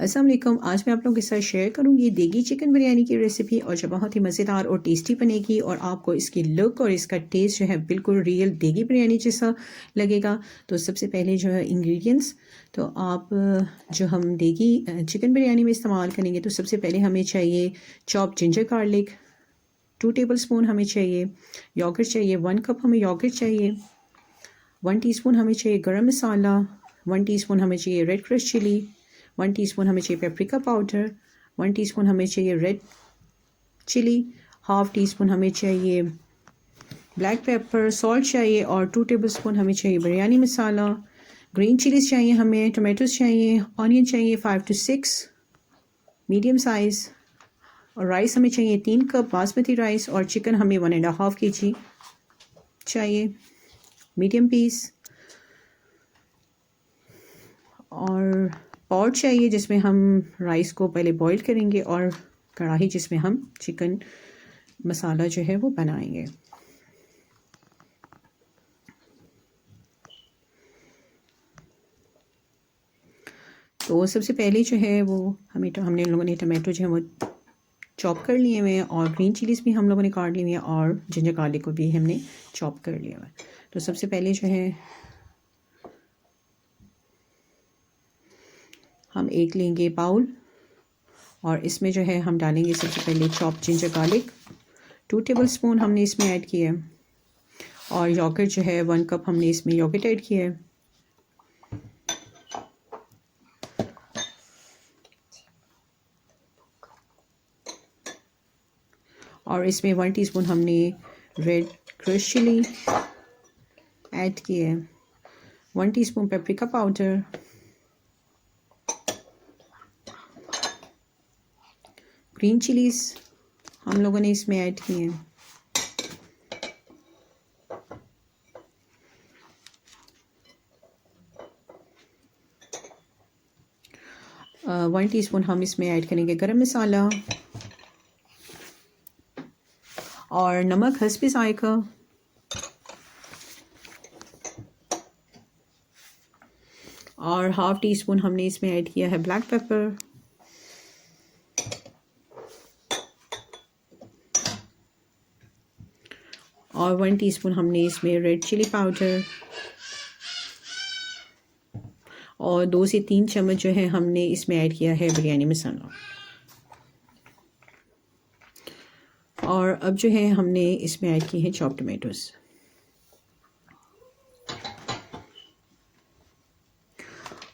अस्सलाम वालेकुम। आज मैं आप लोगों के साथ शेयर करूंगी देगी चिकन बिरयानी की रेसिपी और जो बहुत ही मज़ेदार और टेस्टी बनेगी और आपको इसकी लुक और इसका टेस्ट जो है बिल्कुल रियल देगी बिरयानी जैसा लगेगा। तो सबसे पहले जो है इंग्रेडिएंट्स, तो आप जो हम देगी चिकन बिरयानी में इस्तेमाल करेंगे तो सबसे पहले हमें चाहिए चॉप जिंजर गार्लिक 2 टेबलस्पून हमें चाहिए, योगर्ट चाहिए 1 कप हमें योगर्ट चाहिए, 1 टीस्पून हमें चाहिए गरम मसाला, 1 टीस्पून हमें चाहिए रेड क्रश चिली, 1 टीस्पून हमें चाहिए पेपरिका पाउडर, 1 टीस्पून हमें चाहिए red chilli, half teaspoon हमें चाहिए ब्लैक पेपर, सॉल्ट चाहिए और 2 टेबलस्पून हमें चाहिए बिरयानी मसाला, ग्रीन चिलीज़ चाहिए हमें, टमाटोज़ चाहिए, ऑनियन चाहिए 5 to 6 मीडियम साइज़ और राइस हमें चाहिए 3 कप बासमती राइस और चिकन हमें 1.5 kg चाहिए मीडियम पीस और पॉट चाहिए जिसमें हम राइस को पहले बॉईल करेंगे और कढ़ाई जिसमें हम चिकन मसाला जो है वो बनाएंगे। तो सबसे पहले जो है वो हमने लोगों ने टमाटो जो है वो चॉप कर लिए हुए हैं और ग्रीन चिलीज़ भी हम लोगों ने काट ली हुई है और जिंजर गार्लिक को भी हमने चॉप कर लिया हुआ है। तो सबसे पहले जो है हम एक लेंगे बाउल और इसमें जो है हम डालेंगे सबसे पहले चॉप जिंजर गार्लिक 2 टेबलस्पून हमने इसमें ऐड किया है और योगर्ट जो है 1 कप हमने इसमें योगर्ट ऐड किया है और इसमें 1 टीस्पून हमने रेड क्रश चिली ऐड किया है, 1 teaspoon paprika powder, green chillies हम लोगों ने इसमें ऐड किए हैं, वन टीस्पून हम इसमें ऐड करेंगे गरम मसाला और नमक हस्बे ज़ायका और हाफ टी स्पून हमने इसमें ऐड किया है ब्लैक पेपर और 1 टीस्पून हमने इसमें रेड चिली पाउडर और 2 से 3 चम्मच जो है हमने इसमें ऐड किया है बिरयानी मसाला। और अब जो है हमने इसमें ऐड किए हैं चॉप टमाटोज़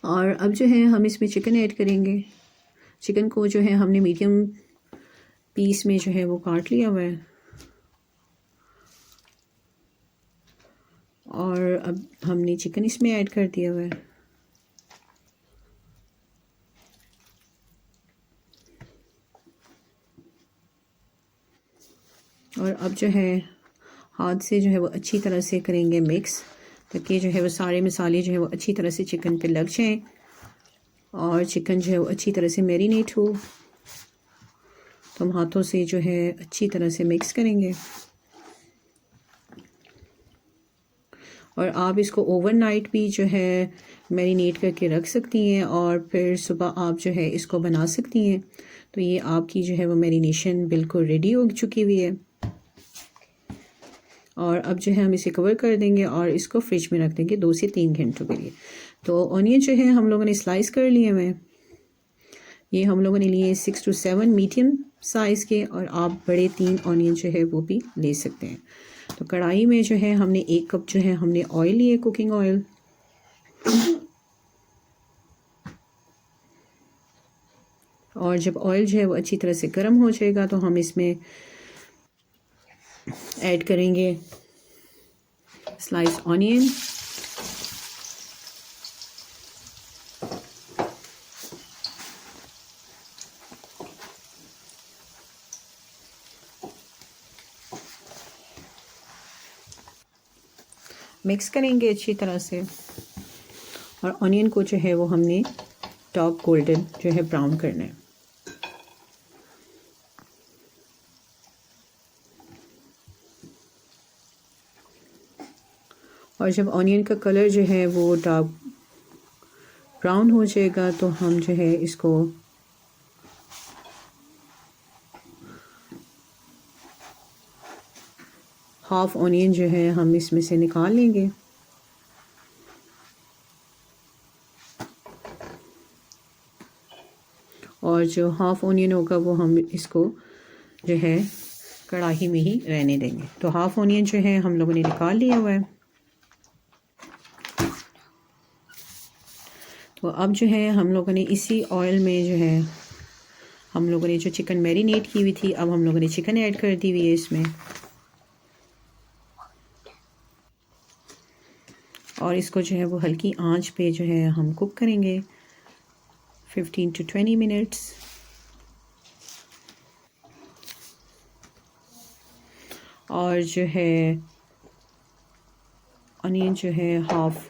और अब जो है हम इसमें चिकन ऐड करेंगे। चिकन को जो है हमने मीडियम पीस में जो है वो काट लिया हुआ है और अब हमने चिकन इसमें ऐड कर दिया हुआ है और अब जो है हाथ से जो है वो अच्छी तरह से करेंगे मिक्स ताकि जो है वो सारे मसाले जो है वो अच्छी तरह से चिकन पे लग जाएं और चिकन जो है वो अच्छी तरह से मैरिनेट हो। तो हम हाथों से जो है अच्छी तरह से मिक्स करेंगे और आप इसको ओवरनाइट भी जो है मैरिनेट करके रख सकती हैं और फिर सुबह आप जो है इसको बना सकती हैं। तो ये आपकी जो है वो मैरिनेशन बिल्कुल रेडी हो चुकी हुई है और अब जो है हम इसे कवर कर देंगे और इसको फ्रिज में रख देंगे 2 से 3 घंटों के लिए। तो ऑनियन जो है हम लोगों ने स्लाइस कर लिए हुए हैं, ये हम लोगों ने लिए 6 to 7 मीडियम साइज़ के और आप बड़े 3 ऑनियन जो है वो भी ले सकते हैं। तो कढ़ाई में जो है हमने 1 कप जो है हमने ऑयल लिए, कुकिंग ऑयल और जब ऑयल जो है वो अच्छी तरह से गर्म हो जाएगा तो हम इसमें ऐड करेंगे स्लाइस ऑनियन मिक्स करेंगे अच्छी तरह से और ऑनियन को जो है वो हमने टॉप गोल्डन जो है ब्राउन करना है। और जब ऑनियन का कलर जो है वो डार्क ब्राउन हो जाएगा तो हम जो है इसको हाफ़ ऑनियन जो है हम इसमें से निकाल लेंगे। और जो हाफ़ ऑनियन होगा वो हम इसको जो है कढ़ाई में ही रहने देंगे। तो हाफ़ ऑनियन जो है हम लोगों ने निकाल लिया हुआ है। तो अब जो है हम लोगों ने इसी ऑयल में जो है हम लोगों ने जो चिकन मैरिनेट की हुई थी, अब हम लोगों ने चिकन ऐड कर दी हुई है इसमें। और इसको जो है वो हल्की आंच पे जो है हम कुक करेंगे 15 to 20 मिनट्स। और जो है अनियन जो है हाफ़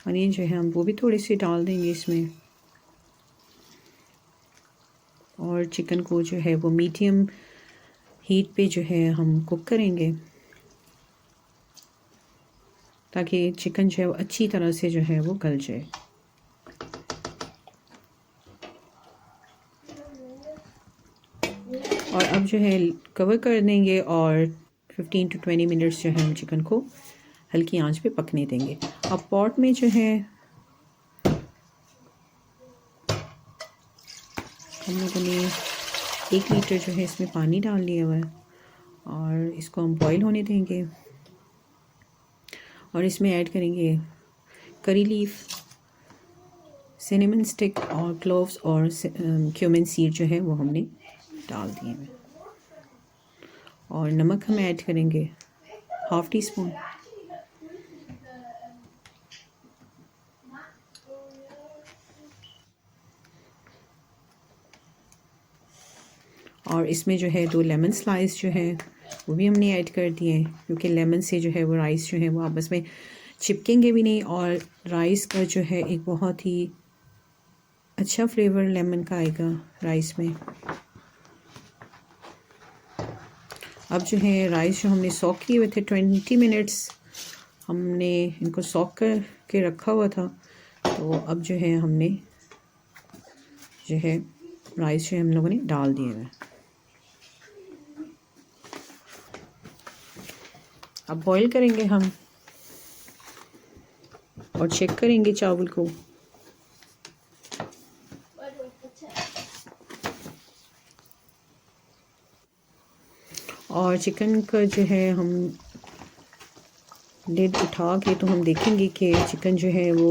अनियन जो है हम वो भी थोड़ी सी डाल देंगे इसमें। और चिकन को जो है वो मीडियम हीट पे जो है हम कुक करेंगे ताकि चिकन जो है वो अच्छी तरह से जो है वो गल जाए। और अब जो है कवर कर देंगे और 15 to 20 मिनट्स जो है हम चिकन को हल्की आंच पे पकने देंगे। अब पॉट में जो है हम लोगों ने 1 लीटर जो है इसमें पानी डाल लिया हुआ है और इसको हम बॉईल होने देंगे। और इसमें ऐड करेंगे करी लीफ, सिनेमन स्टिक और क्लोव्स और क्यूमिन सीड जो है वो हमने डाल दिए हैं। और नमक हम ऐड करेंगे हाफ़ टी स्पून। और इसमें जो है 2 लेमन स्लाइस जो है वो भी हमने ऐड कर दिए हैं क्योंकि लेमन से जो है वो राइस जो है वो आपस में चिपकेंगे भी नहीं और राइस का जो है एक बहुत ही अच्छा फ्लेवर लेमन का आएगा राइस में। अब जो है राइस जो हमने सॉक किए हुए थे 20 मिनट्स हमने इनको सॉक करके रखा हुआ था। तो अब जो है हमने जो है राइस जो हम लोगों ने डाल दिए हैं। अब बॉईल करेंगे हम और चेक करेंगे चावल को। और चिकन का जो है हम लिड उठा के तो हम देखेंगे कि चिकन जो है वो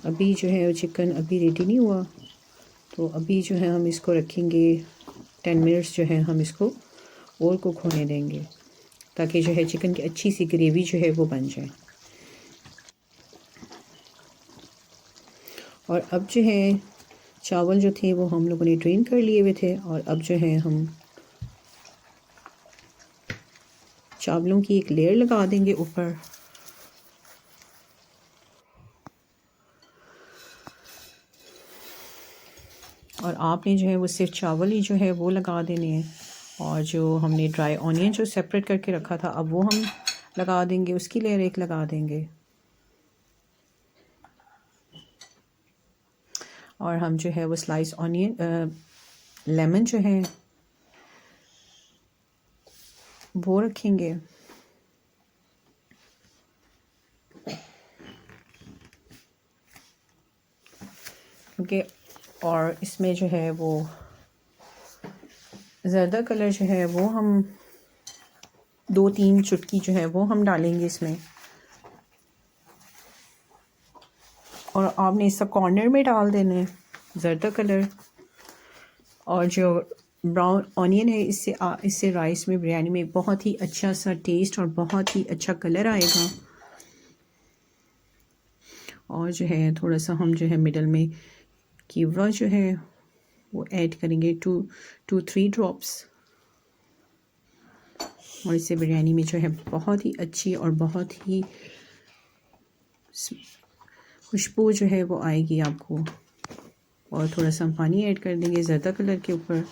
अभी जो है वो चिकन अभी रेडी नहीं हुआ। तो अभी जो है हम इसको रखेंगे 10 मिनट्स जो है हम इसको और कुक होने देंगे ताकि जो है चिकन की अच्छी सी ग्रेवी जो है वो बन जाए। और अब जो है चावल जो थे वो हम लोगों ने ड्रेन कर लिए हुए थे और अब जो है हम चावलों की एक लेयर लगा देंगे ऊपर। और आपने जो है वो सिर्फ चावल ही जो है वो लगा देने हैं और जो हमने ड्राई ऑनियन जो सेपरेट करके रखा था अब वो हम लगा देंगे, उसकी लेयर एक लगा देंगे। और हम जो है वो स्लाइस ऑनियन लेमन जो है वो रखेंगे। क्योंकि और इसमें जो है वो ज़र्दा कलर जो है वो हम 2-3 चुटकी जो है वो हम डालेंगे इसमें। और आपने इसका कॉर्नर में डाल देना है ज़र्दा कलर। और जो ब्राउन ऑनियन है इससे राइस में बिरयानी में बहुत ही अच्छा सा टेस्ट और बहुत ही अच्छा कलर आएगा। और जो है थोड़ा सा हम जो है मिडल में कीवा जो है वो ऐड करेंगे 2-3 ड्रॉप्स। और इससे बिरयानी में जो है बहुत ही अच्छी और बहुत ही खुशबू जो है वो आएगी आपको। और थोड़ा सा हम पानी ऐड कर देंगे ज़र्दा कलर के ऊपर।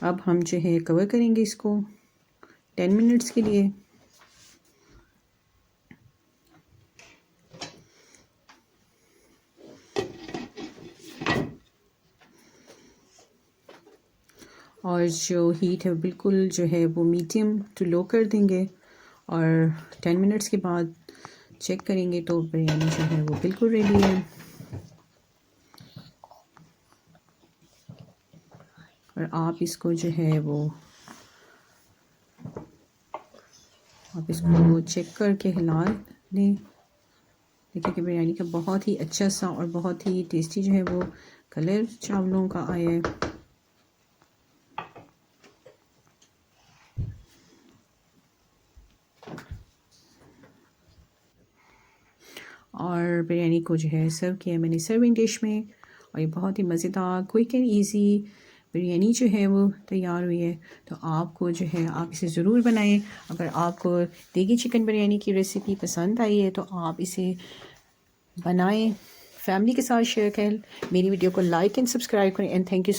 अब हम जो है कवर करेंगे इसको 10 मिनट्स के लिए। और जो हीट है बिल्कुल जो है वो मीडियम टू लो कर देंगे और 10 मिनट्स के बाद चेक करेंगे तो बिरयानी जो है वो बिल्कुल रेडी है। और आप इसको जो है वो आप इसको चेक करके हिला दें। देखिए कि बिरयानी का बहुत ही अच्छा सा और बहुत ही टेस्टी जो है वो कलर चावलों का आया है। और बिरयानी को जो है सर्व किया मैंने सर्विंग डिश में और ये बहुत ही मज़ेदार क्विक एंड इजी बिरयानी जो है वो तैयार हुई है। तो आपको जो है आप इसे ज़रूर बनाएं। अगर आपको देगी चिकन बिरयानी की रेसिपी पसंद आई है तो आप इसे बनाएं, फैमिली के साथ शेयर करें, मेरी वीडियो को लाइक एंड सब्सक्राइब करें एंड थैंक यू।